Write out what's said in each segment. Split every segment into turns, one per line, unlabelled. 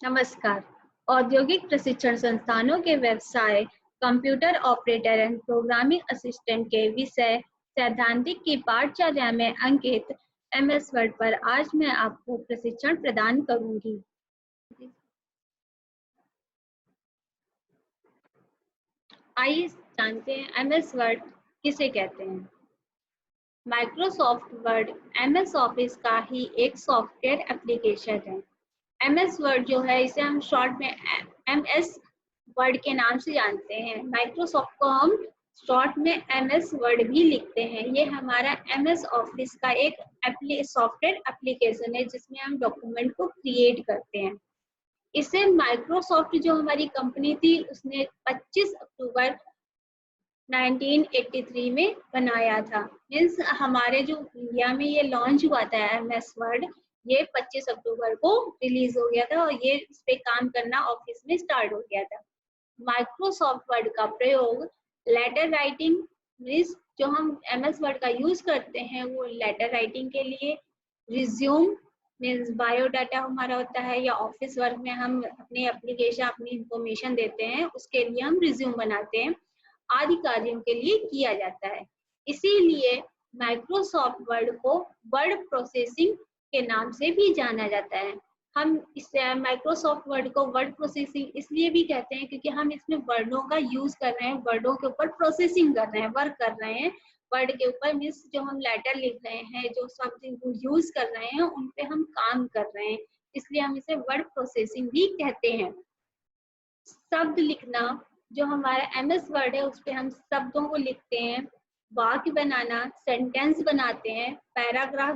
नमस्कार। औद्योगिक प्रशिक्षण संस्थानों के व्यवसाय computer operator and programming assistant के विषय सैद्धांतिक की पाठचर्या में अंकित एमएस वर्ड पर आज मैं आपको प्रशिक्षण प्रदान करूंगी। आइए जानते हैं एमएस वर्ड किसे कहते हैं। माइक्रोसॉफ्ट वर्ड एमएस ऑफिस का ही एक सॉफ्टवेयर एप्लीकेशन है। एमएस वर्ड जो है इसे हम शॉर्ट में एमएस वर्ड के नाम से जानते हैं। माइक्रोसॉफ्ट को हम शॉर्ट में एमएस वर्ड भी लिखते हैं। ये हमारा एमएस ऑफिस का एक सॉफ्टवेयर एप्लीकेशन है जिसमें हम डॉक्यूमेंट को क्रिएट करते हैं। इसे माइक्रोसॉफ्ट जो हमारी कंपनी थी उसने 25 अक्टूबर 1983 में बनाया था। मीन्स हमारे जो इंडिया में ये लॉन्च हुआ था एमएस वर्ड, ये 25 अक्टूबर को रिलीज हो गया था और ये इस पे काम करना ऑफिस में स्टार्ट हो गया था। माइक्रोसॉफ्ट वर्ड का प्रयोग लेटर राइटिंग, मीन्स जो हम एमएस वर्ड का यूज करते हैं वो लेटर राइटिंग के लिए, रिज्यूम मीन्स बायोडाटा हमारा होता है, या ऑफिस वर्क में हम अपने एप्लीकेशन अपनी इंफॉर्मेशन देते हैं उसके लिए हम रिज्यूम बनाते हैं, आदि कार्यों के लिए किया जाता है। इसीलिए माइक्रोसॉफ्ट वर्ड को वर्ड प्रोसेसिंग के नाम से भी जाना जाता है। हम इससे माइक्रोसॉफ्ट वर्ड को वर्ड प्रोसेसिंग इसलिए भी कहते हैं क्योंकि हम इसमें वर्डों का यूज कर रहे हैं, वर्डों के ऊपर प्रोसेसिंग कर रहे हैं, वर्क कर रहे हैं। वर्ड के ऊपर मीन्स जो हम लेटर लिख रहे हैं, जो शब्द यूज कर रहे हैं उन पे हम काम कर रहे हैं, इसलिए हम इसे वर्ड प्रोसेसिंग भी कहते हैं। शब्द लिखना, जो हमारा एमएस वर्ड है उस पे हम शब्दों को लिखते हैं, वाक्य बनाना, सेंटेंस बनाते हैं, पैराग्राफ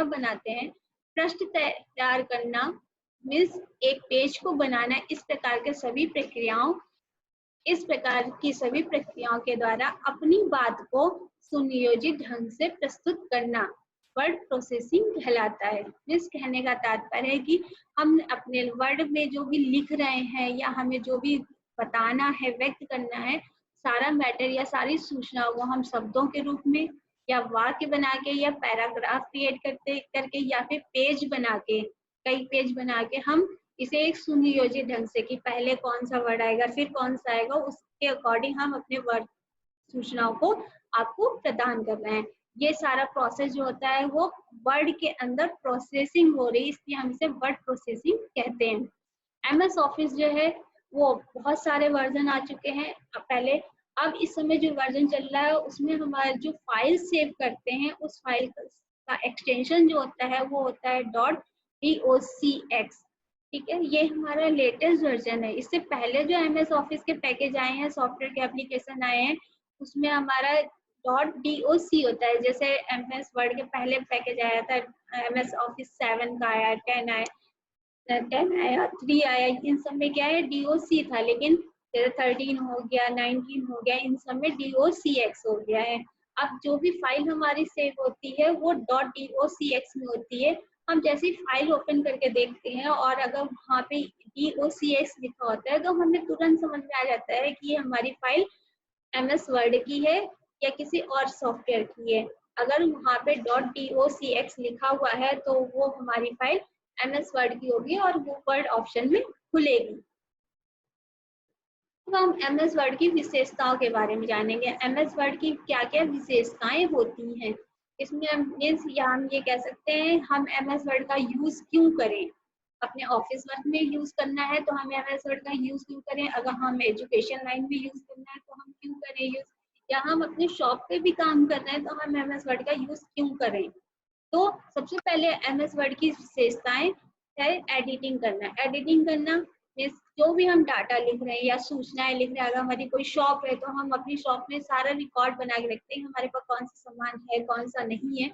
बनाते हैं, पृष्ठ तैयार करना मीन्स एक पेज को बनाना। इस प्रकार की सभी प्रक्रियाओं के द्वारा अपनी बात को सुनियोजित ढंग से प्रस्तुत करना वर्ड प्रोसेसिंग कहलाता है। मीन्स कहने का तात्पर्य है कि हम अपने वर्ड में जो भी लिख रहे हैं या हमें जो भी बताना है, व्यक्त करना है, सारा मैटर या सारी सूचनाओं को हम शब्दों के रूप में या वाक्य बना के या पैराग्राफ क्रिएट करके या फिर पेज बना के, कई पेज बना के हम इसे एक सुनियोजित ढंग से कि पहले कौन सा वर्ड आएगा फिर कौन सा आएगा, उसके अकॉर्डिंग हम अपने वर्ड सूचनाओं को आपको प्रदान कर रहे हैं। ये सारा प्रोसेस जो होता है वो वर्ड के अंदर प्रोसेसिंग हो रही है, इसलिए हम इसे वर्ड प्रोसेसिंग कहते हैं। एमएस ऑफिस जो है वो बहुत सारे वर्जन आ चुके हैं पहले। अब इस समय जो वर्जन चल रहा है उसमें हमारे जो फाइल सेव करते हैं उस फाइल का एक्सटेंशन जो होता है वो होता है .docx। ठीक है, ये हमारा लेटेस्ट वर्जन है। इससे पहले जो एमएस ऑफिस के पैकेज आए हैं, सॉफ्टवेयर के एप्लीकेशन आए हैं, उसमें हमारा .doc होता है। जैसे एमएस वर्ड के पहले पैकेज आया था, एमएस ऑफिस 7 का आया, 10 आया, 10 आया, 3 आया, इन सब में क्या है DOC था, लेकिन जैसे 13 हो गया, 19 हो गया, इन सब में .docx हो गया है। अब जो भी फाइल हमारी सेव होती है वो .docx में होती है। हम जैसे ही फाइल ओपन करके देखते हैं और अगर वहाँ पे DOCX लिखा होता है तो हमें तुरंत समझ में आ जाता है कि ये हमारी फाइल एमएस वर्ड की है या किसी और सॉफ्टवेयर की है। अगर वहाँ पे .docx लिखा हुआ है तो वो हमारी फाइल एमएस वर्ड की होगी और वो वर्ड ऑप्शन में खुलेगी। तो हम एमएस वर्ड की विशेषताओं के बारे में जानेंगे। एमएस वर्ड की क्या क्या विशेषताएं होती हैं, इसमें हम ये कह सकते हैं हम एमएस वर्ड का यूज क्यों करें। अपने ऑफिस वर्क में यूज करना है तो हम एमएस वर्ड का यूज क्यों करें, अगर हम एजुकेशन लाइन में यूज करना है तो हम क्यों करें यूज, या हम अपने शॉप पे भी काम कर रहे हैं तो हम एमएस वर्ड का यूज क्यों करें। तो सबसे पहले एमएस वर्ड की विशेषताएं है एडिटिंग करना। एडिटिंग करना जो भी हम डाटा लिख रहे हैं या सूचनाएं लिख रहे हैं, अगर हमारी कोई शॉप है तो हम अपनी शॉप में सारा रिकॉर्ड बना के रखते हैं, हमारे पास कौन सा सामान है कौन सा नहीं है,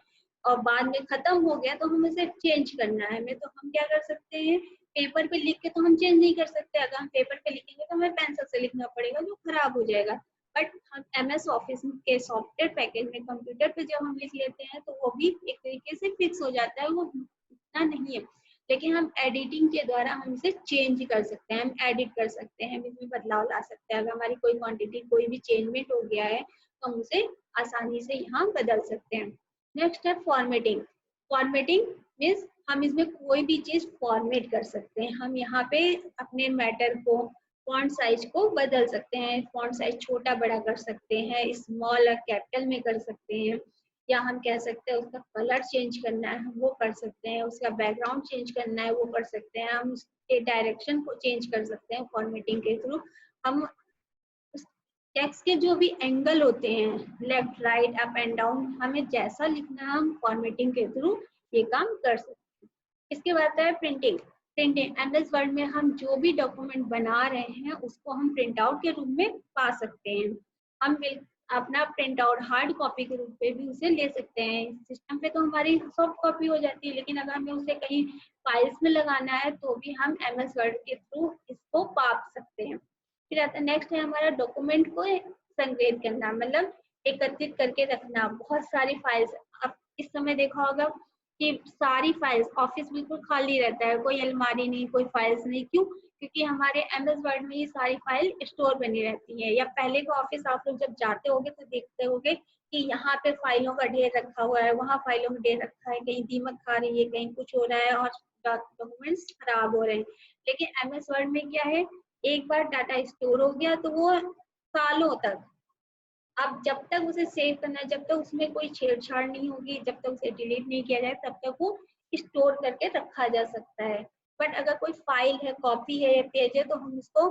और बाद में खत्म हो गया तो हमें इसे चेंज करना है। हमें तो हम क्या कर सकते हैं, पेपर पे लिख के तो हम चेंज नहीं कर सकते। अगर हम पेपर पे लिखेंगे तो हमें पेंसिल से लिखना पड़ेगा जो खराब हो जाएगा। बट हम एमएस ऑफिस के सॉफ्टवेयर पैकेज में कंप्यूटर पे जब हम लिख लेते हैं तो वो भी एक तरीके से फिक्स हो जाता है, वो इतना नहीं है। लेकिन हम एडिटिंग के द्वारा हम इसे चेंज कर सकते हैं, हम एडिट कर सकते हैं, इसमें बदलाव ला सकते हैं। अगर हमारी कोई क्वांटिटी कोई भी चेंजमेंट हो गया है तो हम उसे आसानी से यहाँ बदल सकते हैं। नेक्स्ट है फॉर्मेटिंग। फॉर्मेटिंग मीन्स हम इसमें कोई भी चीज फॉर्मेट कर सकते हैं। हम यहाँ पे अपने मैटर को, फॉन्ट साइज को बदल सकते हैं। फॉन्ट साइज छोटा बड़ा कर सकते हैं, स्मॉल और कैपिटल में कर सकते हैं, या हम कह सकते हैं उसका कलर चेंज करना है वो कर सकते हैं, उसका बैकग्राउंड चेंज करना है वो कर सकते हैं, हम उसके डायरेक्शन को चेंज कर सकते हैं फॉर्मेटिंग के थ्रू। हम टेक्स्ट के जो भी एंगल होते हैं, left right up and down, हमें जैसा लिखना है हम फॉर्मेटिंग के थ्रू ये काम कर सकते हैं। इसके बाद है प्रिंटिंग। प्रिंटिंग एमएस वर्ड में हम जो भी डॉक्यूमेंट बना रहे हैं उसको हम प्रिंट आउट के रूप में पा सकते हैं। हम अपना प्रिंट आउट हार्ड कॉपी के रूप में भी उसे ले सकते हैं। सिस्टम पे तो हमारी सॉफ्ट कॉपी हो जाती है, लेकिन अगर हमें उसे कहीं फाइल्स में लगाना है तो भी हम एमएस वर्ड के थ्रू इसको पा सकते हैं। फिर आता है नेक्स्ट है हमारा डॉक्यूमेंट को संग्रहित करना, मतलब एकत्रित करके रखना। बहुत सारी फाइल्स, अब इस समय देखा होगा कि सारी फाइल्स, ऑफिस बिल्कुल खाली रहता है, कोई अलमारी नहीं, कोई फाइल्स नहीं। क्यों? क्योंकि हमारे एमएस वर्ड में ये सारी फाइल स्टोर बनी रहती है। या पहले का ऑफिस आप लोग जब जाते होगे तो देखते होगे कि यहाँ पे फाइलों का ढेर रखा हुआ है, वहाँ फाइलों का ढेर रखा है, कहीं दीमक खा रही है, कहीं कुछ हो रहा है और डॉक्यूमेंट्स खराब हो रहे हैं। लेकिन एमएस वर्ड में क्या है, एक बार डाटा स्टोर हो गया तो वो सालों तक, अब जब तक उसे सेव करना है, जब तक उसमें कोई छेड़छाड़ नहीं होगी, जब तक उसे डिलीट नहीं किया जाए, तब तक वो स्टोर करके रखा जा सकता है। बट अगर कोई फाइल है, कॉपी है या पेज है, तो हम उसको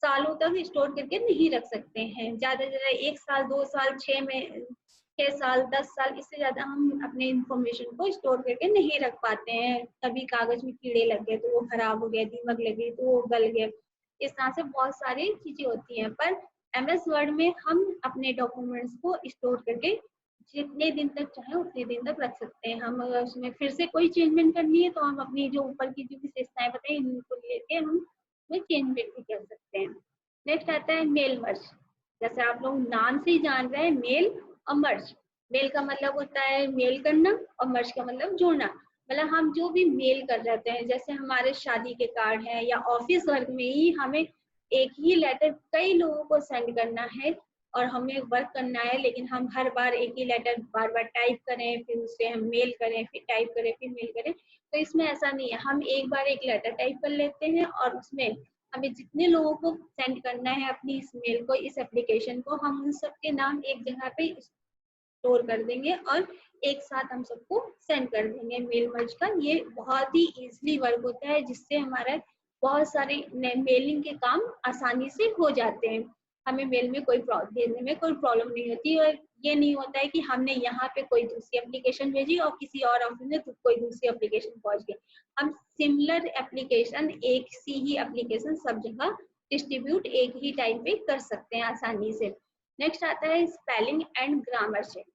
सालों तक स्टोर करके नहीं रख सकते हैं। ज्यादा से ज्यादा 1 साल, 2 साल, 6 साल, 10 साल, इससे ज्यादा हम अपने इंफॉर्मेशन को स्टोर करके नहीं रख पाते हैं। कभी कागज में कीड़े लग गए तो वो खराब हो गया, दीमक लगी तो वो गल गया, इस तरह से बहुत सारी चीजें होती हैं। पर एमएस वर्ड में हम अपने डॉक्यूमेंट्स को स्टोर करके जितने दिन तक चाहे उतने दिन तक रख सकते हैं। हम अगर उसमें फिर से कोई चेंजमेंट करनी है तो हम अपनी जो ऊपर की जो विशेषताएं बताई इनको लेके हम उसमें चेंजमेंट भी कर सकते हैं। नेक्स्ट आता है मेल मर्ज। जैसे आप लोग नाम से ही जान रहे हैं, मेल और मर्ज। मेल का मतलब होता है मेल करना और मर्ज का मतलब जोड़ना। मतलब हम जो भी मेल कर जाते हैं, जैसे हमारे शादी के कार्ड है या ऑफिस वर्क में ही हमें एक ही लेटर कई लोगों को सेंड करना है और हमें वर्क करना है, लेकिन हम हर बार एक ही लेटर बार बार टाइप करें, फिर उसे हम मेल करें, फिर टाइप करें, फिर मेल करें। तो इसमें ऐसा नहीं है, हम एक बार एक लेटर टाइप कर लेते हैं और उसमें हमें जितने लोगों को सेंड करना है अपनी इस मेल को, इस एप्लीकेशन को, हम उन सबके नाम एक जगह पे स्टोर कर देंगे और एक साथ हम सबको सेंड कर देंगे। मेल मर्ज का ये बहुत ही इजीली वर्क होता है, जिससे हमारा बहुत सारे मेलिंग के काम आसानी से हो जाते हैं। हमें मेल में कोई भेजने में कोई प्रॉब्लम नहीं होती, और ये नहीं होता है कि हमने यहाँ पे कोई दूसरी एप्लीकेशन भेजी और किसी और ऑफिस में कोई दूसरी एप्लीकेशन पहुंच गई। हम सिमिलर एप्लीकेशन, एक सी ही एप्लीकेशन सब जगह डिस्ट्रीब्यूट एक ही टाइम पे कर सकते हैं आसानी से। नेक्स्ट आता है spelling and grammar check.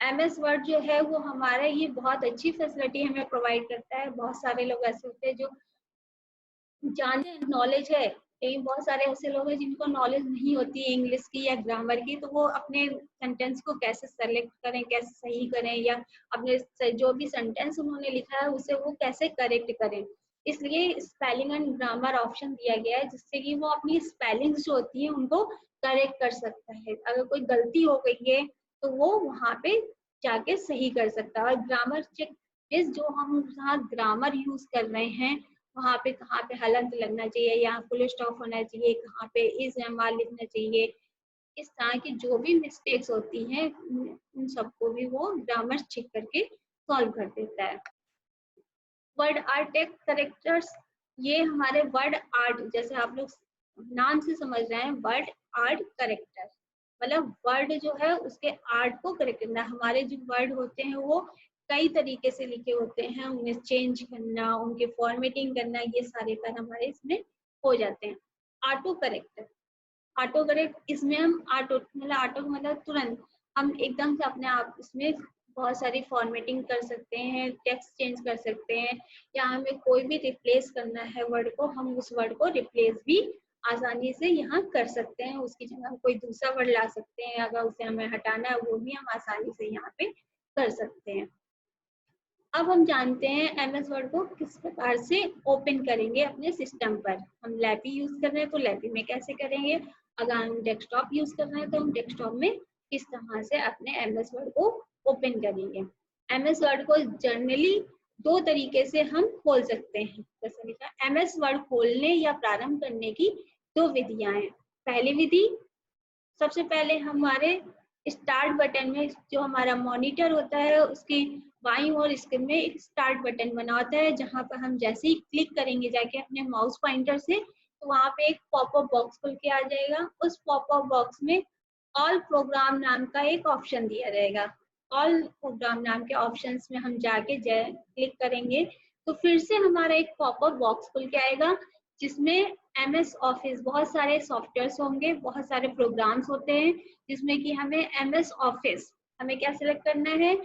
MS Word जो है वो हमारा ये बहुत अच्छी फैसिलिटी हमें प्रोवाइड करता है। बहुत सारे लोग ऐसे होते हैं जो जानते हैं, नॉलेज है, लेकिन बहुत सारे ऐसे लोग हैं जिनको नॉलेज नहीं होती है इंग्लिश की या ग्रामर की, तो वो अपने सेंटेंस को कैसे सेलेक्ट करें, कैसे सही करें, या अपने जो भी सेंटेंस उन्होंने लिखा है उसे वो कैसे करेक्ट करें। इसलिए स्पेलिंग एंड ग्रामर ऑप्शन दिया गया है, जिससे कि वो अपनी स्पेलिंग्स जो होती है उनको करेक्ट कर सकता है। अगर कोई गलती हो गई है तो वो वहां पे जाके सही कर सकता है। और ग्रामर चेक इस जो हम जहाँ ग्रामर यूज कर रहे हैं वहाँ पे कहाँ पे हलंत लगना चाहिए, यहाँ फुल स्टॉप होना चाहिए, कहाँ पे इज एम आर लिखना चाहिए, इस तरह की जो भी मिस्टेक्स होती हैं उन सबको भी वो ग्रामर चेक करके सॉल्व कर देता है। वर्ड आर्ट टेक्स्ट करेक्टर्स, ये हमारे वर्ड आर्ट, जैसे आप लोग नाम से समझ रहे हैं, वर्ड आर्ट करेक्टर मतलब वर्ड जो है उसके आर्ट को करेक्ट करना। हमारे जो वर्ड होते हैं वो कई तरीके से लिखे होते हैं, उन्हें चेंज करना, उनके फॉर्मेटिंग करना, ये सारे कार्य हमारे इसमें हो जाते हैं। ऑटो करेक्टर, ऑटो करेक्ट, इसमें हम ऑटो मतलब तुरंत हम एकदम से अपने आप इसमें बहुत सारी फॉर्मेटिंग कर सकते हैं, टेक्स्ट चेंज कर सकते हैं, या हमें कोई भी रिप्लेस करना है वर्ड को, हम उस वर्ड को रिप्लेस भी आसानी से यहाँ कर सकते हैं। उसकी जगह हम कोई दूसरा वर्ड ला सकते हैं, अगर उसे हमें हटाना है वो भी हम आसानी से यहाँ पे कर सकते हैं। अब हम जानते हैं एमएस वर्ड को किस प्रकार से ओपन करेंगे अपने सिस्टम पर। हम लैपी यूज कर रहे हैं तो लैपी में कैसे करेंगे, अगर हम डेस्कटॉप यूज कर रहे हैं तो हम डेस्कटॉप में किस तरह से अपने एमएस वर्ड को ओपन करेंगे। एमएस वर्ड को जनरली दो तरीके से हम खोल सकते हैं। जैसे लिखा MS वर्ड खोलने या प्रारंभ करने की दो विधियां हैं। पहली विधि, सबसे पहले हमारे स्टार्ट बटन में जो हमारा मॉनिटर होता है उसकी बाईं ओर स्क्रीन में एक स्टार्ट बटन बना होता है, जहां पर हम जैसे ही क्लिक करेंगे जाके अपने माउस पॉइंटर से, तो वहां पे एक पॉपअप बॉक्स खुल के आ जाएगा। उस पॉपअप बॉक्स में ऑल प्रोग्राम नाम का एक ऑप्शन दिया रहेगा। ऑल प्रोग्राम नाम के ऑप्शंस में हम जाके क्लिक करेंगे तो फिर से हमारा एक पॉपअप बॉक्स खुल के आएगा, जिसमें MS ऑफिस बहुत सारे सॉफ्टवेयर्स होंगे, बहुत सारे प्रोग्राम्स होते हैं, जिसमें कि हमें MS ऑफिस हमें क्या सिलेक्ट करना है,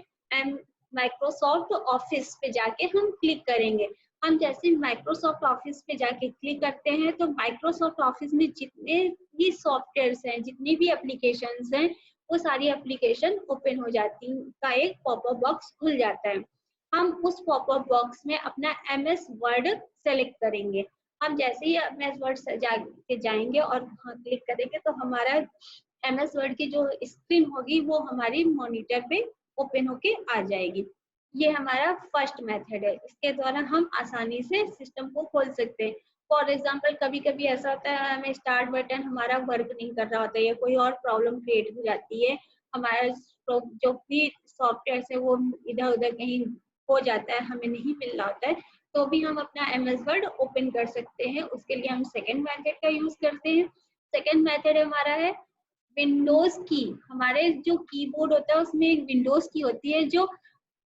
माइक्रोसॉफ्ट ऑफिस पे जाके हम क्लिक करेंगे। हम जैसे माइक्रोसॉफ्ट ऑफिस पे जाके क्लिक करते हैं तो माइक्रोसॉफ्ट ऑफिस में जितने भी सॉफ्टवेयर्स हैं, जितनी भी एप्लीकेशंस हैं, वो सारी एप्लीकेशन ओपन हो जाती हैं, का एक पॉपअप बॉक्स खुल जाता है। हम उस पॉपअप बॉक्स में अपना MS वर्ड सेलेक्ट करेंगे। हम जैसे ही MS वर्ड जाके जाएंगे और वहाँ क्लिक करेंगे तो हमारा MS वर्ड की जो स्क्रीन होगी वो हमारी मॉनिटर पे ओपन होके आ जाएगी। ये हमारा फर्स्ट मेथड है, इसके द्वारा हम आसानी से सिस्टम को खोल सकते हैं। फॉर एग्जाम्पल कभी कभी ऐसा होता है हमें स्टार्ट बटन हमारा वर्क नहीं कर रहा होता है या कोई और प्रॉब्लम क्रिएट हो जाती है, हमारा जो भी सॉफ्टवेयर है वो इधर उधर कहीं हो जाता है, हमें नहीं मिल रहा होता है, तो भी हम अपना MS वर्ड ओपन कर सकते हैं। उसके लिए हम सेकेंड मेथड का यूज करते हैं। सेकेंड मेथड हमारा है विंडोज की। हमारे जो कीबोर्ड होता है उसमें एक विंडोज की होती है जो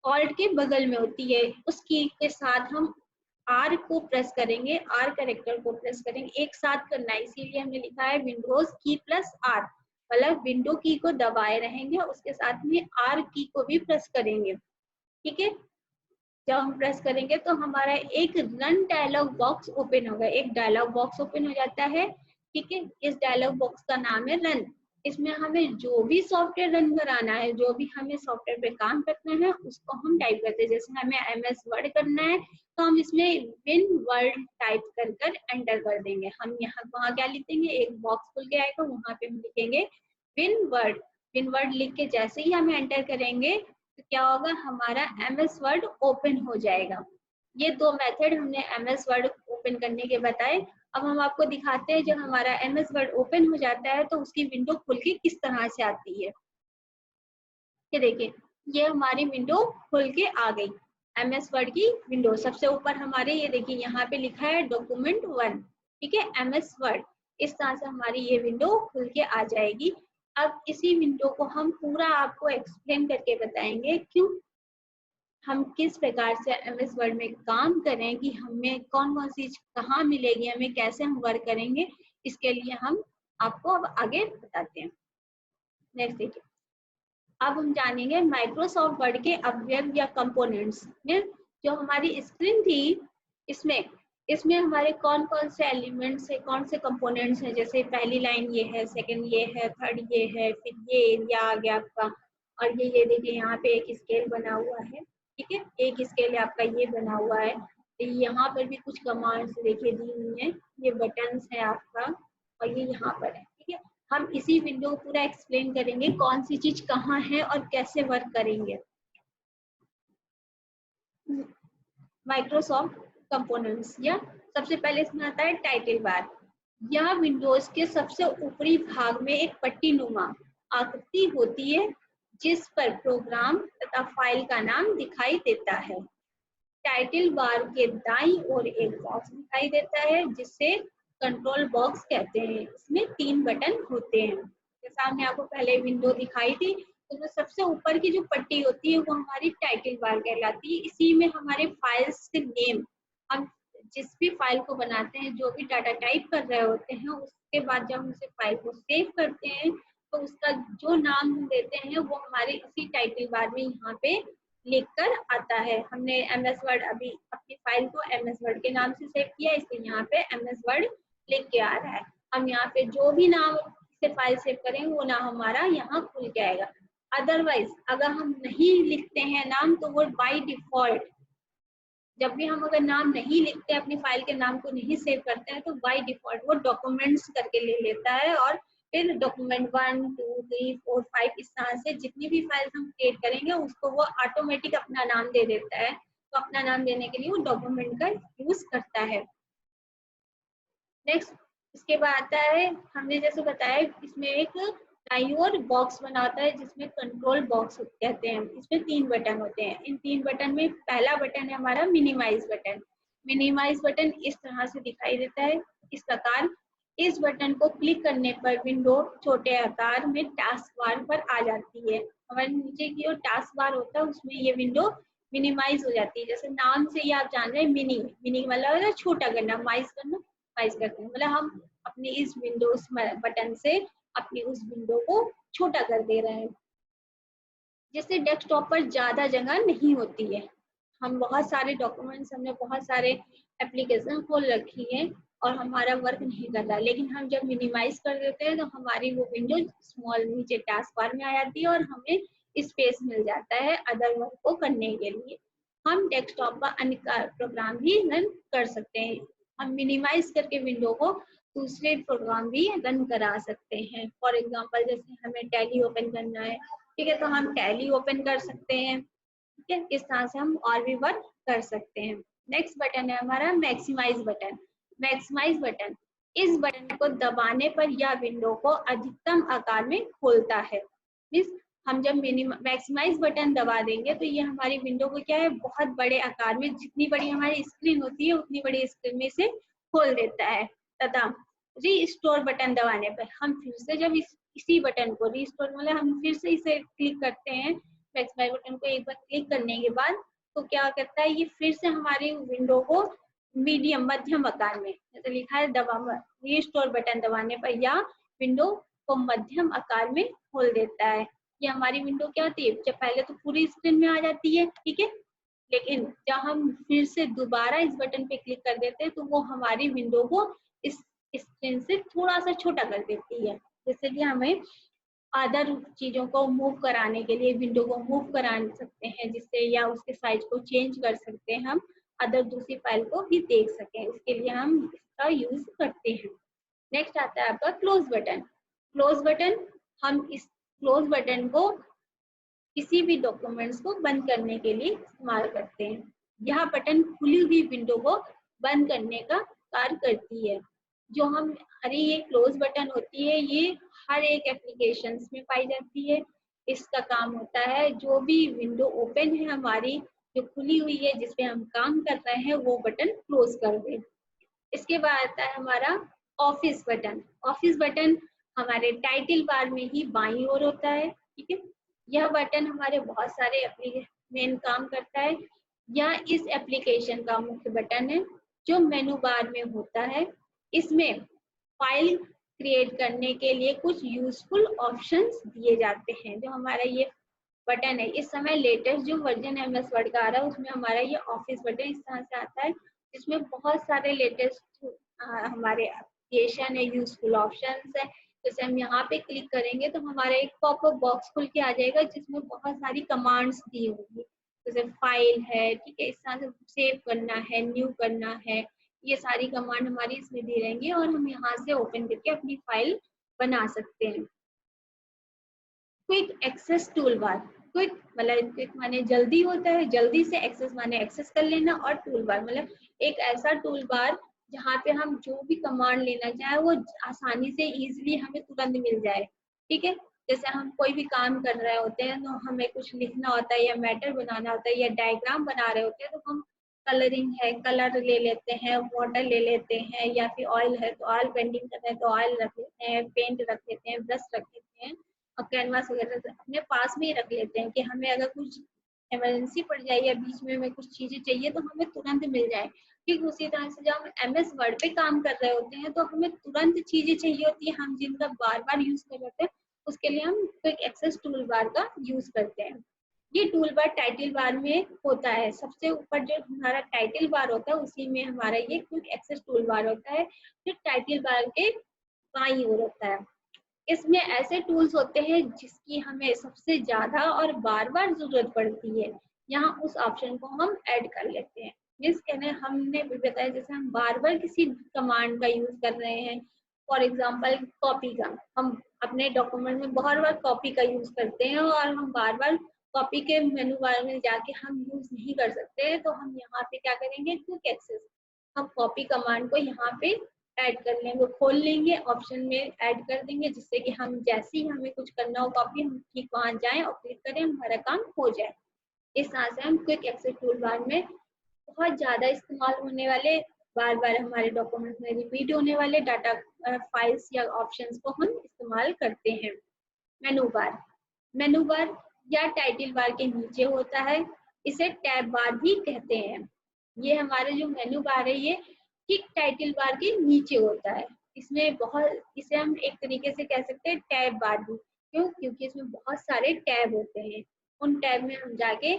ऑल्ट के बगल में होती है। उस की के साथ हम R को प्रेस करेंगे, R कैरेक्टर को प्रेस करेंगे, एक साथ करना है, इसीलिए हमने लिखा है विंडोज की प्लस R, मतलब विंडो की को दबाए रहेंगे, उसके साथ में R की को भी प्रेस करेंगे। ठीक है, जब हम प्रेस करेंगे तो हमारा एक रन डायलॉग बॉक्स ओपन होगा, एक डायलॉग बॉक्स ओपन हो जाता है। ठीक है, इस डायलॉग बॉक्स का नाम है रन। इसमें हमें जो भी सॉफ्टवेयर रन कराना है, जो भी हमें सॉफ्टवेयर पे काम करना है उसको हम टाइप करते हैं। जैसे हमें MS वर्ड करना है तो हम इसमें विन वर्ड टाइप कर कर एंटर कर देंगे। हम यहाँ वहाँ क्या लिखेंगे, एक बॉक्स खुल के आएगा, वहां पे हम लिखेंगे विन वर्ड। विन वर्ड लिख के जैसे ही हम एंटर करेंगे तो क्या होगा, हमारा MS वर्ड ओपन हो जाएगा। ये दो मेथड हमने MS वर्ड ओपन करने के बताए। अब हम आपको दिखाते हैं जब हमारा MS वर्ड ओपन हो जाता है तो उसकी विंडो खुल के किस तरह से आती है। ये देखिए, ये हमारी विंडो खुल के आ गई, MS वर्ड की विंडो। सबसे ऊपर हमारे ये देखिए यहाँ पे लिखा है डॉक्यूमेंट 1। ठीक है, MS वर्ड, इस तरह से हमारी ये विंडो खुल के आ जाएगी। अब इसी विंडो को हम पूरा आपको एक्सप्लेन करके बताएंगे क्यों हम किस प्रकार से MS वर्ड में काम करें, कि हमें कौन कौन सी चीज कहाँ मिलेगी, हमें कैसे हम वर्क करेंगे, इसके लिए हम आपको अब आगे बताते हैं। नेक्स्ट देखिए, अब हम जानेंगे माइक्रोसॉफ्ट वर्ड के अवयव या कंपोनेंट्स में। जो हमारी स्क्रीन थी इसमें इसमें हमारे कौन कौन से एलिमेंट्स है, कौन से कंपोनेंट्स हैं। जैसे पहली लाइन ये है, सेकंड ये है, थर्ड ये है, फिर ये एरिया आ गया आपका, और ये देखिए यहाँ पे एक स्केल बना हुआ है। ठीक है, एक स्केल आपका ये बना हुआ है। यहाँ पर भी कुछ कमांड्स देखिए दी हुई है, ये बटन्स है आपका, और ये यहाँ पर है। ठीक है, हम इसी विंडो को पूरा एक्सप्लेन करेंगे कौन सी चीज कहाँ है और कैसे वर्क करेंगे। माइक्रोसॉफ्ट कंपोनेंट्स, या सबसे पहले इसमें आता है टाइटल बार। यह विंडोज के सबसे ऊपरी भाग में एक पट्टी नुमा आकृति होती है जिस पर प्रोग्राम तथा फाइल का नाम दिखाई देता है। टाइटल बार के दाईं ओर एक बॉक्स दिखाई देता है जिसे कंट्रोल बॉक्स कहते हैं। इसमें 3 बटन होते हैं। जैसा हमने आपको पहले विंडो दिखाई थी, तो जो सबसे ऊपर की जो पट्टी होती है वो हमारी टाइटल बार कहलाती है। इसी में हमारे फाइल्स के नेम, हम जिस भी फाइल को बनाते हैं, जो भी डाटा टाइप कर रहे होते हैं, उसके बाद जब हम उसे फाइल को सेव करते हैं तो उसका जो नाम हम देते हैं वो हमारे इसी टाइटल बार में यहाँ पे लिख कर आता है। हमने MS वर्ड अभी अपनी फाइल को MS वर्ड के नाम से सेव किया, इसलिए यहाँ पे MS वर्ड लिख के आ रहा है। हम यहाँ पे जो भी नाम से फाइल सेव करेंगे वो नाम हमारा यहाँ खुल के आएगा। अदरवाइज अगर हम नहीं लिखते हैं नाम तो वो बाय डिफॉल्ट, जब भी हम अगर नाम नहीं लिखते, अपनी फाइल के नाम को नहीं सेव करते हैं, तो बाय डिफॉल्ट वो डॉक्यूमेंट्स करके ले लेता है, और फिर डॉक्यूमेंट 1, 2, 3, 4, 5 इस तरह से जितनी भी फाइल्स हम क्रिएट करेंगे उसको वो ऑटोमेटिक अपना नाम दे देता है। तो अपना नाम देने के लिए वो डॉक्यूमेंट का यूज करता है। नेक्स्ट इसके बाद आता है, हमने जैसे बताया इसमें एक दाईं ओर बॉक्स बना होता है जिसमें कंट्रोल बॉक्स कहते हैं। इसमें 3 बटन होते हैं। इन 3 बटन में पहला बटन है हमारा मिनिमाइज बटन। मिनिमाइज बटन इस तरह से दिखाई देता है इस प्रकार। इस बटन को क्लिक करने पर विंडो छोटे आकार में टास्क बार पर आ जाती है। हमारे नीचे की ओर टास्क बार होता है, उसमें ये विंडो मिनिमाइज हो जाती है। जैसे नाम से ही आप जान रहे हैं मिनी, मिनी मतलब छोटा करना, माइज करना, माइज करते हैं मतलब हम अपनी इस विंडोज बटन से अपनी उस विंडो को छोटा कर दे रहे हैं, जिससे डेस्कटॉप पर ज्यादा जगह नहीं होती है। हम बहुत सारे डॉक्यूमेंट्स, हमने बहुत सारे एप्लीकेशन खोल रखी है और हमारा वर्क नहीं कर रहा, लेकिन हम जब मिनिमाइज कर देते हैं तो हमारी वो विंडो स्मॉल नीचे टास्क बार में आ जाती है और हमें स्पेस मिल जाता है अदर वर्क को करने के लिए। हम डेस्कटॉप पर अन्य प्रोग्राम भी रन कर सकते हैं। हम मिनिमाइज करके विंडो को दूसरे प्रोग्राम भी रन करा सकते हैं। फॉर एग्जांपल जैसे हमें टैली ओपन करना है, ठीक है, तो हम टैली ओपन कर सकते हैं। ठीक है, इस तरह से हम और भी वर्क कर सकते हैं। नेक्स्ट बटन है हमारा मैक्सिमाइज बटन। मैक्सिमाइज बटन, इस बटन को दबाने पर यह विंडो को अधिकतम आकार में खोलता है। मीन्स हम जब मैक्सिमाइज बटन दबा देंगे तो ये हमारी विंडो को क्या है, बहुत बड़े आकार में, जितनी बड़ी हमारी स्क्रीन होती है उतनी बड़ी स्क्रीन में से खोल देता है। तथा रीस्टोर बटन दबाने पर हम फिर से जब इसी बटन को रीस्टोर मतलब हम फिर से इसे क्लिक करते हैं, मैक्सिमाइज बटन को एक बार क्लिक करने के बाद, तो क्या करता है ये फिर से हमारी विंडो को मीडियम मध्यम आकार में, जैसे लिखा है रीस्टोर बटन दबाने पर या विंडो को मध्यम आकार में खोल देता है। ये हमारी विंडो क्या होती है, जब पहले तो पूरी स्क्रीन में आ जाती है, ठीक है, लेकिन जब हम फिर से दोबारा इस बटन पे क्लिक कर देते हैं तो वो हमारी विंडो को इस स्क्रीन से थोड़ा सा छोटा कर देती है। जैसे कि हमें अदर चीजों को मूव कराने के लिए विंडो को मूव करा सकते हैं जिससे, या उसके साइज को चेंज कर सकते हैं, हम अदर दूसरी फाइल को भी देख सकें, इसके लिए हम इसका यूज करते हैं। नेक्स्ट आता है आपका क्लोज बटन। क्लोज बटन, हम इस क्लोज बटन को किसी भी डॉक्यूमेंट्स को बंद करने के लिए इस्तेमाल करते हैं। यह बटन खुली हुई विंडो को बंद करने का कार्य करती है। जो हमारी ये क्लोज बटन होती है ये हर एक एप्लीकेशंस में पाई जाती है। इसका काम होता है जो भी विंडो ओपन है हमारी, जो खुली हुई है जिसपे हम काम कर रहे हैं, वो बटन क्लोज कर दे। इसके बाद आता है हमारा ऑफिस बटन। ऑफिस बटन हमारे टाइटल बार में ही बाईं ओर होता है, ठीक है। यह बटन हमारे बहुत सारे मेन काम करता है। यह इस एप्लीकेशन का मुख्य बटन है जो मेनू बार में होता है। इसमें फाइल क्रिएट करने के लिए कुछ यूजफुल ऑप्शंस दिए जाते हैं। जो हमारा ये बटन है, इस समय लेटेस्ट जो वर्जन MS वर्ड का आ रहा है उसमें हमारा ये ऑफिस बटन इस तरह से आता है, जिसमें बहुत सारे लेटेस्ट हमारे एप्लीकेशन है, यूजफुल ऑप्शंस है। जैसे हम यहाँ पे क्लिक करेंगे तो हमारा एक पॉपअप बॉक्स खुल के आ जाएगा जिसमें बहुत सारी कमांड्स दी होंगी, जैसे फाइल है, ठीक है, इस तरह से सेव करना है, न्यू करना है, ये सारी कमांड हमारी इसमें दी रहेंगी और हम यहाँ से ओपन करके अपनी फाइल बना सकते हैं। Quick access toolbar. Quick मतलब क्विक माने जल्दी होता है, जल्दी से एक्सेस माने एक्सेस कर लेना, और टूल बार मतलब एक ऐसा टूल बार जहाँ पे हम जो भी कमांड लेना चाहे वो आसानी से इजीली हमें तुरंत मिल जाए, ठीक है। जैसे हम कोई भी काम कर रहे होते हैं तो हमें कुछ लिखना होता है या मैटर बनाना होता है या डायग्राम बना रहे होते हैं, तो हम कलरिंग है, कलर ले लेते हैं, वाटर ले लेते हैं, या फिर ऑयल है तो ऑयल पेंटिंग कर रहे हैं तो ऑयल रख लेते हैं, पेंट रख लेते हैं, ब्रश रख लेते हैं और कैनवास वगैरह अपने पास में ही रख लेते हैं कि हमें अगर कुछ इमरजेंसी पड़ जाए या बीच में हमें कुछ चीजें चाहिए तो हमें तुरंत मिल जाए। ठीक उसी तरह से जब हम MS वर्ड पे काम कर रहे होते हैं तो हमें तुरंत चीजें चाहिए होती है, हम जिनका बार बार यूज कर रहे हैं, उसके लिए हम क्विक एक्सेस टूल बार का यूज करते हैं। ये टूल बार टाइटल बार में होता है, सबसे ऊपर जो हमारा टाइटल बार होता है उसी में हमारा ये क्विक एक्सेस टूल बार होता है, जो टाइटल बार के बाईं ओर होता है। इसमें ऐसे टूल्स होते हैं जिसकी हमें सबसे ज्यादा और बार बार जरूरत पड़ती है, यहाँ उस ऑप्शन को हम ऐड कर लेते हैं। मीन्स कहने हमने भी बताया, जैसे हम बार बार किसी कमांड का यूज कर रहे हैं, फॉर एग्जांपल कॉपी का, हम अपने डॉक्यूमेंट में बहुत बार कॉपी का यूज करते हैं और हम बार बार कॉपी के मेनू बार में जाके हम यूज नहीं कर सकते, तो हम यहाँ पे क्या करेंगे, क्विक एक्सेस, हम कॉपी कमांड को यहाँ पे ऐड कर लेंगे, खोल लेंगे, ऑप्शन में ऐड कर देंगे, जिससे कि हम जैसे ही हमें कुछ करना हो कॉपी, हम ठीक वहां जाएं और क्लिक करें, हमारा काम हो जाए। इस तरह से हम क्विक एक्सेस टूल बार में बहुत ज्यादा इस्तेमाल होने वाले, बार बार हमारे डॉक्यूमेंट में रिपीट होने वाले डाटा फाइल्स या ऑप्शंस को हम इस्तेमाल करते हैं। मेनू बार या टाइटल बार के नीचे होता है, इसे टैब बार भी कहते हैं। ये हमारे जो मेनू बार है ये ठीक टाइटल बार के नीचे होता है। इसमें बहुत, इसे हम एक तरीके से कह सकते हैं टैब बार भी। क्यों? क्योंकि इसमें बहुत सारे टैब होते हैं। उन टैब में हम जाके,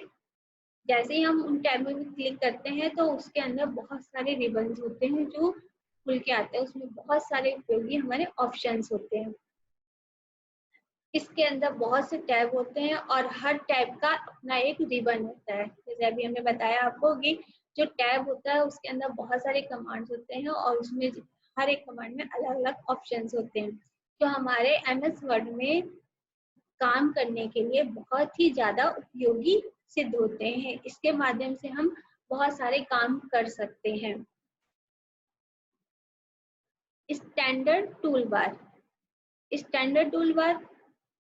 जैसे ही हम उन टैब में क्लिक करते हैं तो उसके अंदर बहुत सारे रिबन्स होते हैं जो खुल के आते हैं, उसमें बहुत सारे उपयोगी हमारे ऑप्शंस होते हैं। इसके अंदर बहुत से टैब होते हैं और हर टैब का अपना एक रिबन होता है। जैसे अभी हमने बताया आपको कि जो टैब होता है उसके अंदर बहुत सारे कमांड्स होते हैं और उसमें हर एक कमांड में अलग अलग ऑप्शंस होते हैं, जो हमारे एमएस वर्ड में काम करने के लिए बहुत ही ज्यादा उपयोगी सिद्ध होते हैं। इसके माध्यम से हम बहुत सारे काम कर सकते हैं। Standard tool bar, standard tool bar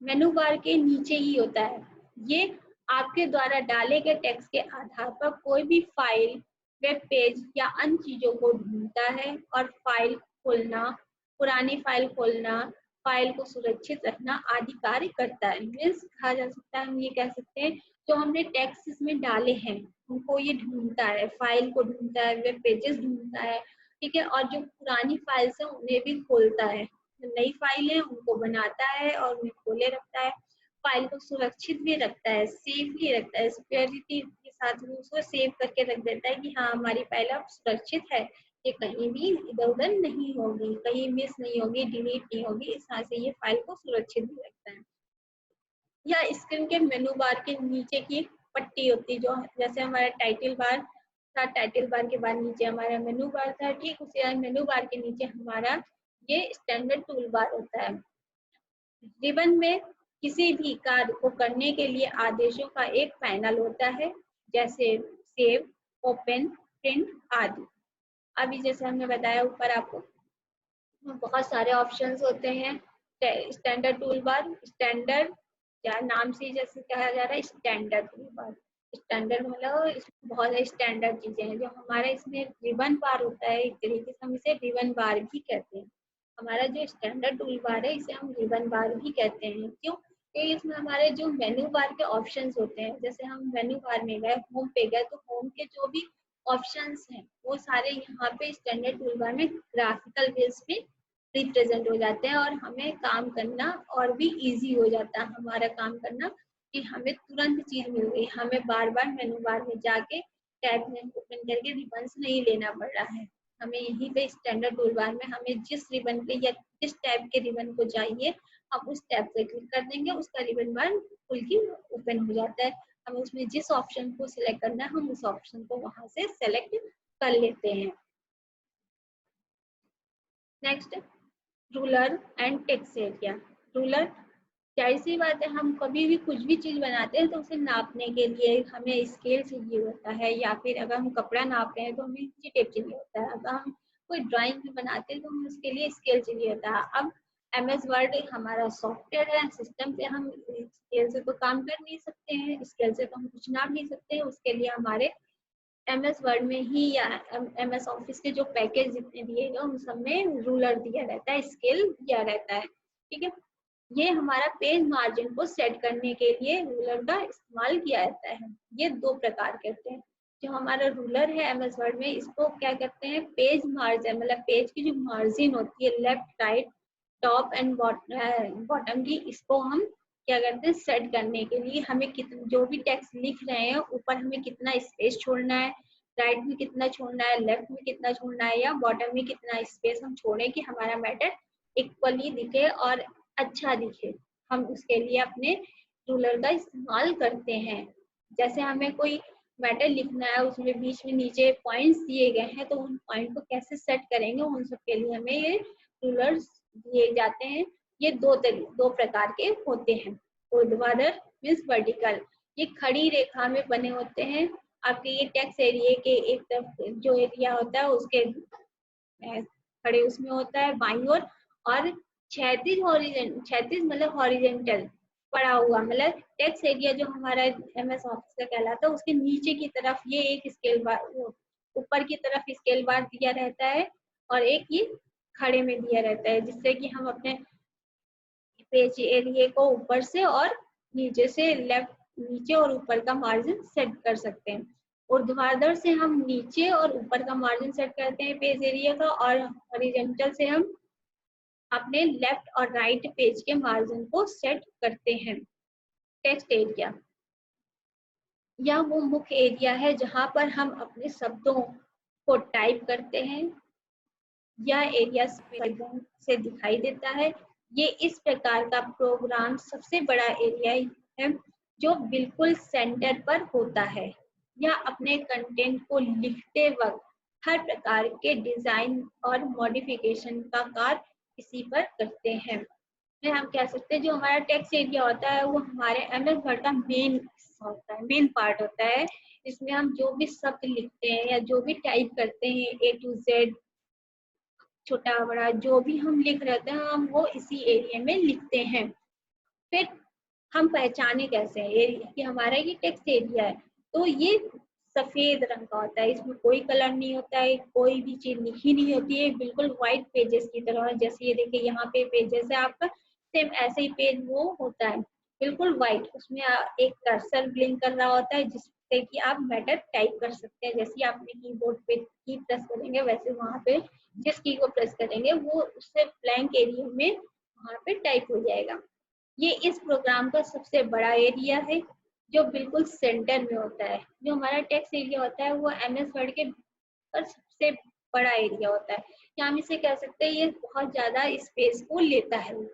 मेनू बार के नीचे ही होता है। ये आपके द्वारा डाले गए टेक्स्ट के आधार पर कोई भी फाइल, वेब पेज या अन्य चीजों को ढूंढता है और फाइल खोलना, पुरानी फाइल खोलना, फाइल को सुरक्षित रखना आदि कार्य करता है। मीन्स कहा जा सकता है, हम ये कह सकते हैं जो हमने टेक्स्ट इसमें डाले हैं उनको ये ढूंढता है, फाइल को ढूंढता है, वेब पेजेस ढूंढता है, ठीक है, और जो पुरानी फाइल्स है उन्हें भी खोलता है, नई फाइल है उनको बनाता है और उन्हें खोले रखता है, फाइल को सुरक्षित भी रखता है, सेफली रखता है, सिक्योरिटी के साथ उसको सेव करके रख देता है कि हाँ हमारी फाइल अब सुरक्षित है, ये कहीं भी इधर उधर नहीं होगी, कहीं मिस नहीं होगी, डिलीट नहीं होगी। इस तरह से ये फाइल को सुरक्षित भी रखता है। या स्क्रीन के मेनू बार के नीचे की पट्टी होती है, जो जैसे हमारा टाइटल बार था, टाइटल बार के बाद नीचे हमारा मेनू बार था, ठीक उसी मेनू बार के नीचे हमारा ये स्टैंडर्ड टूल बार होता है। रिबन में किसी भी कार्य को करने के लिए आदेशों का एक पैनल होता है, जैसे सेव, ओपन, प्रिंट आदि। अभी जैसे हमने बताया ऊपर आपको, बहुत सारे ऑप्शंस होते हैं। स्टैंडर्ड टूल बार, स्टैंडर्ड या नाम से जैसे कहा जा रहा है स्टैंडर्ड टूल बार, स्टैंडर्ड मतलब इसमें बहुत सारी स्टैंडर्ड चीजें हैं। जो हमारा इसमें रिबन बार होता है, एक तरीके से हम इसे रिबन बार भी कहते हैं। हमारा जो स्टैंडर्ड टूल बार है इसे हम रिबन बार भी कहते हैं। क्यों? क्योंकि इसमें हमारे जो मेन्यू बार के ऑप्शंस होते हैं, जैसे हम मेन्यू बार में गए, होम पे गए, तो होम के जो भी ऑप्शंस हैं वो सारे यहाँ पे स्टैंडर्ड टूल बार में ग्राफिकल बेस पे रिप्रेजेंट हो जाते हैं और हमें काम करना और भी इजी हो जाता है, हमारा काम करना, कि हमें तुरंत चीज मिल गई, हमें बार बार मेनू बार में जाके टैब में ओपन करके रिबन्स नहीं लेना पड़ रहा है। हमें यहीं पे स्टैंडर्ड टूल बार में हमें जिस रिबन पे या जिस टैब के रिबन को चाहिए, हम उस टैब पे क्लिक कर देंगे, उसका रिबन बार खुल के ओपन हो जाता है। हमें उसमें जिस ऑप्शन को सिलेक्ट करना है हम उस ऑप्शन को वहां से सेलेक्ट कर लेते हैं। Next, ruler and text area. Ruler, जाहिर सी बात है, हम कभी भी कुछ भी चीज बनाते हैं तो उसे नापने के लिए हमें स्केल चाहिए होता है, या फिर अगर हम कपड़ा नाप रहे हैं तो हमें इंची टेप चाहिए होता है, अगर हम कोई ड्राइंग भी बनाते हैं तो हमें उसके लिए स्केल चाहिए होता है। अब MS वर्ड हमारा सॉफ्टवेयर है, सिस्टम से हम स्केल से तो काम कर नहीं सकते हैं, स्केल से तो हम कुछ नाप नहीं सकते हैं। उसके लिए हमारे MS वर्ड में ही या MS ऑफिस के जो पैकेज जितने दिए गए उन सब में रूलर दिया रहता है, स्केल दिया रहता है, ठीक है। ये हमारा पेज मार्जिन को सेट करने के लिए रूलर का इस्तेमाल किया जाता है। ये दो प्रकार के होते हैं। जो हमारा रूलर है MS वर्ड में, इसको क्या कहते हैं, पेज मार्जिन, मतलब पेज की जो मार्जिन होती है, left right top and bottom की, इसको हम क्या करते हैं, सेट करने के लिए हमें कितना, जो भी टेक्स्ट लिख रहे हैं ऊपर हमें कितना स्पेस छोड़ना है, राइट में कितना छोड़ना है, लेफ्ट में कितना छोड़ना है, या बॉटम में कितना स्पेस हम छोड़ें कि हमारा मैटर इक्वली दिखे और अच्छा दिखे। हम उसके लिए अपने रूलर का इस्तेमाल करते हैं। जैसे हमें कोई मैटर लिखना है, उसमें बीच में नीचे पॉइंट्स दिए गए हैं, तो उन पॉइंट को कैसे सेट करेंगे, उन सब के लिए हमें ये रूलर्स दिए जाते हैं। ये दो प्रकार के होते हैं। ऊर्ध्वाधर मीन्स वर्टिकल, ये खड़ी रेखा में बने होते हैं। आपके ये टेक्स्ट एरिया के एक तरफ जो एरिया होता है उसके खड़े उसमें होता है बाईं ओर, और क्षैतिज मतलब हॉरिजेंटल पड़ा हुआ, मतलब टेक्स्ट एरिया जो हमारा एमएस ऑफिस का कहलाता है उसके नीचे की तरफ ये एक स्केल बार, ऊपर की तरफ स्केल बार दिया रहता है और एक ये खड़े में दिया रहता है, जिससे कि हम अपने पेज एरिया को ऊपर से और नीचे से नीचे और ऊपर का मार्जिन सेट कर सकते हैं। ऊर्ध्वाधर से हम नीचे और ऊपर का मार्जिन सेट करते हैं पेज एरिया का, और हॉरिजॉन्टल से हम अपने लेफ्ट और राइट पेज के मार्जिन को सेट करते हैं। टेक्स्ट एरिया यह वो मुख्य एरिया है जहां पर हम अपने शब्दों को टाइप करते हैं। यह एरिया से दिखाई देता है। ये इस प्रकार का प्रोग्राम सबसे बड़ा एरिया है जो बिल्कुल सेंटर पर होता है। यह अपने कंटेंट को लिखते वक्त हर प्रकार के डिजाइन और मॉडिफिकेशन का कार्य इसी पर करते हैं। हम कह सकते हैं जो हमारा टेक्स्ट एरिया होता है वो हमारे एमएस वर्ड का मेन हिस्सा होता है, मेन पार्ट होता है। इसमें हम जो भी शब्द लिखते हैं या जो भी टाइप करते हैं A to Z, छोटा बड़ा जो भी हम लिख रहे हैं हम वो इसी एरिया में लिखते हैं। फिर हम पहचाने कैसे हैं कि हमारा ये टेक्स्ट एरिया है, तो ये सफेद रंग का होता है, इसमें कोई कलर नहीं होता है, कोई भी चीज लिखी नहीं होती है, बिल्कुल व्हाइट पेजेस की तरह। जैसे ये देखिए यहाँ पे पेजेस है आपका, सेम ऐसे ही पेज वो होता है, बिल्कुल व्हाइट। उसमें एक कर्सर ब्लिंक कर रहा होता है जिससे कि आप मैटर टाइप कर सकते हैं। जैसे आपने कीबोर्ड पे की प्रेस करेंगे वैसे वहां पे जिस की को प्रेस करेंगे वो उससे ब्लैंक एरिया में वहां पे टाइप हो जाएगा। ये इस प्रोग्राम का सबसे बड़ा एरिया है जो बिल्कुल सेंटर में होता है। जो हमारा टेक्स्ट एरिया होता है वो एमएस वर्ड के पर सबसे बड़ा एरिया होता है, या हम इसे कह सकते हैं ये बहुत ज्यादा स्पेस को लेता है।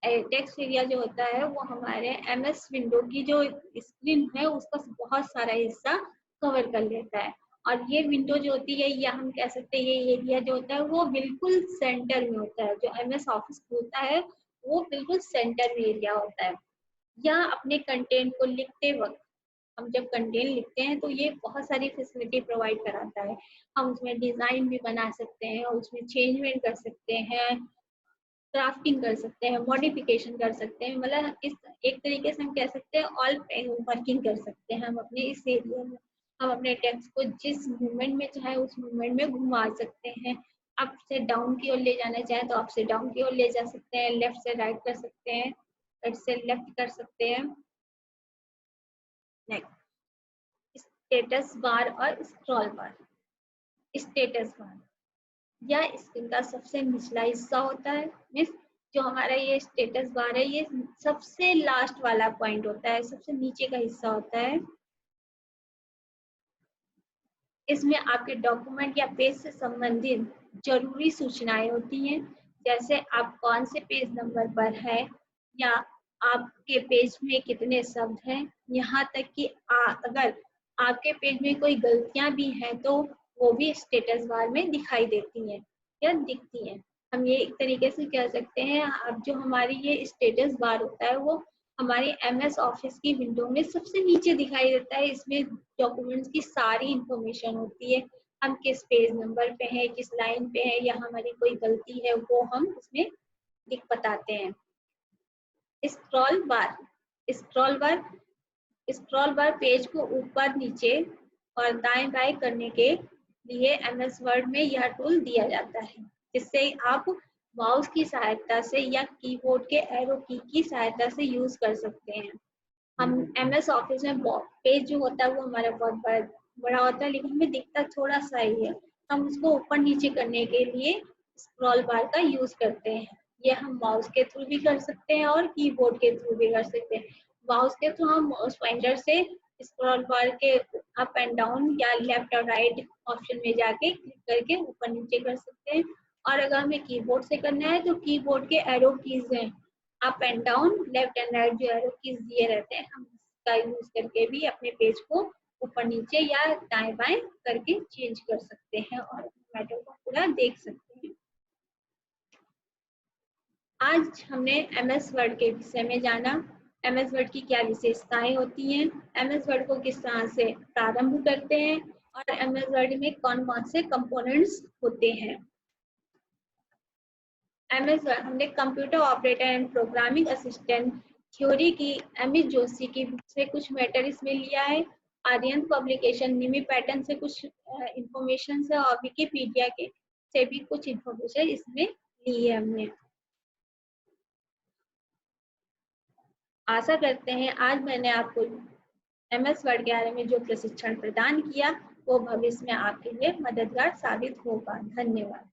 टेक्स्ट एरिया जो होता है वो हमारे एमएस विंडो की जो स्क्रीन है उसका बहुत सारा हिस्सा कवर कर लेता है। और ये विंडो जो होती है या हम कह सकते हैं ये एरिया जो होता है वो बिल्कुल सेंटर में होता है। जो एमएस ऑफिस होता है वो बिल्कुल सेंटर में एरिया होता है। या अपने कंटेंट को लिखते वक्त हम जब कंटेंट लिखते हैं तो ये बहुत सारी फैसिलिटी प्रोवाइड कराता है। हम उसमें डिजाइन भी बना सकते हैं, उसमें चेंजमेंट कर सकते हैं, क्राफ्टिंग कर सकते हैं, मॉडिफिकेशन कर सकते हैं, मतलब इस एक तरीके से हम कह सकते हैं ऑल वर्किंग कर सकते हैं। हम अपने इस एरिया में हम अपने टेक्स्ट को जिस मूवमेंट में चाहे उस मूवमेंट में घुमा सकते हैं। अप से डाउन की ओर ले जाना चाहे तो अप से डाउन की ओर ले जा सकते हैं, लेफ्ट से राइट कर सकते हैं, राइट से लेफ्ट कर सकते हैं। नेक्स्ट, स्टेटस बार और स्क्रॉल बार। स्टेटस बार यह स्क्रीन का सबसे निचला हिस्सा होता है। मीन्स जो हमारा ये स्टेटस बार है ये सबसे लास्ट वाला पॉइंट होता है, सबसे नीचे का हिस्सा होता है। इसमें आपके डॉक्यूमेंट या पेज से संबंधित जरूरी सूचनाएं होती हैं, जैसे आप कौन से पेज नंबर पर है या आपके पेज में कितने शब्द हैं। यहाँ तक कि अगर आपके पेज में कोई गलतियां भी हैं तो वो भी स्टेटस बार में दिखाई देती हैं या दिखती हैं। हम ये एक तरीके से कह सकते हैं अब जो हमारी ये स्टेटस बार होता है वो हमारी एमएस ऑफिस की विंडो में सबसे नीचे दिखाई देता है। इसमें डॉक्यूमेंट्स की सारी इंफॉर्मेशन होती है, हम किस पेज नंबर पे हैं, किस लाइन पे हैं, या हमारी कोई गलती है वो हम इसमें लिख बताते हैं। स्क्रॉल बार स्क्रॉल बार पेज को ऊपर नीचे और दाएं बाएं करने के लिए एमएस वर्ड में यह टूल दिया जाता है, जिससे आप माउस की सहायता से या कीबोर्ड के एरो की सहायता से यूज कर सकते हैं। हम एमएस ऑफिस में पेज जो होता है वो हमारा बहुत बड़ा होता है लेकिन हमें दिखता थोड़ा सा ही है। हम उसको ऊपर नीचे करने के लिए स्क्रॉल बार का यूज करते हैं। ये हम माउस के थ्रू भी कर सकते हैं और कीबोर्ड के थ्रू भी कर सकते हैं। माउस के थ्रू हम माउस पॉइंटर से स्क्रॉल बार के अप एंड डाउन या लेफ्ट और राइट ऑप्शन में जाके क्लिक करके ऊपर नीचे कर सकते हैं। और अगर हमें कीबोर्ड से करना है तो कीबोर्ड के एरो कीज हैं up and down, left and right जो एरो कीज दिए रहते हैं, हम इसका यूज करके भी अपने पेज को ऊपर नीचे या दाएं बाएं करके चेंज कर सकते हैं और मैटर को पूरा देख सकते हैं। आज हमने एमएस वर्ड के विषय में जाना। MS वर्ड की क्या विशेषताएं होती हैं, MS वर्ड को किस तरह से प्रारंभ करते हैं और MS वर्ड में कौन कौन से कंपोनेंट्स होते हैं। MS वर्ड हमने computer operator and programming assistant theory की एम एस जोशी की बुक से कुछ मैटर इसमें लिया है। आर्यन पब्लिकेशन निमी पैटर्न से कुछ इंफॉर्मेशन है और विकिपीडिया के से भी कुछ इंफॉर्मेशन इसमें ली है हमने। आशा करते हैं आज मैंने आपको MS वर्ड के बारे में जो प्रशिक्षण प्रदान किया वो भविष्य में आपके लिए मददगार साबित होगा। धन्यवाद।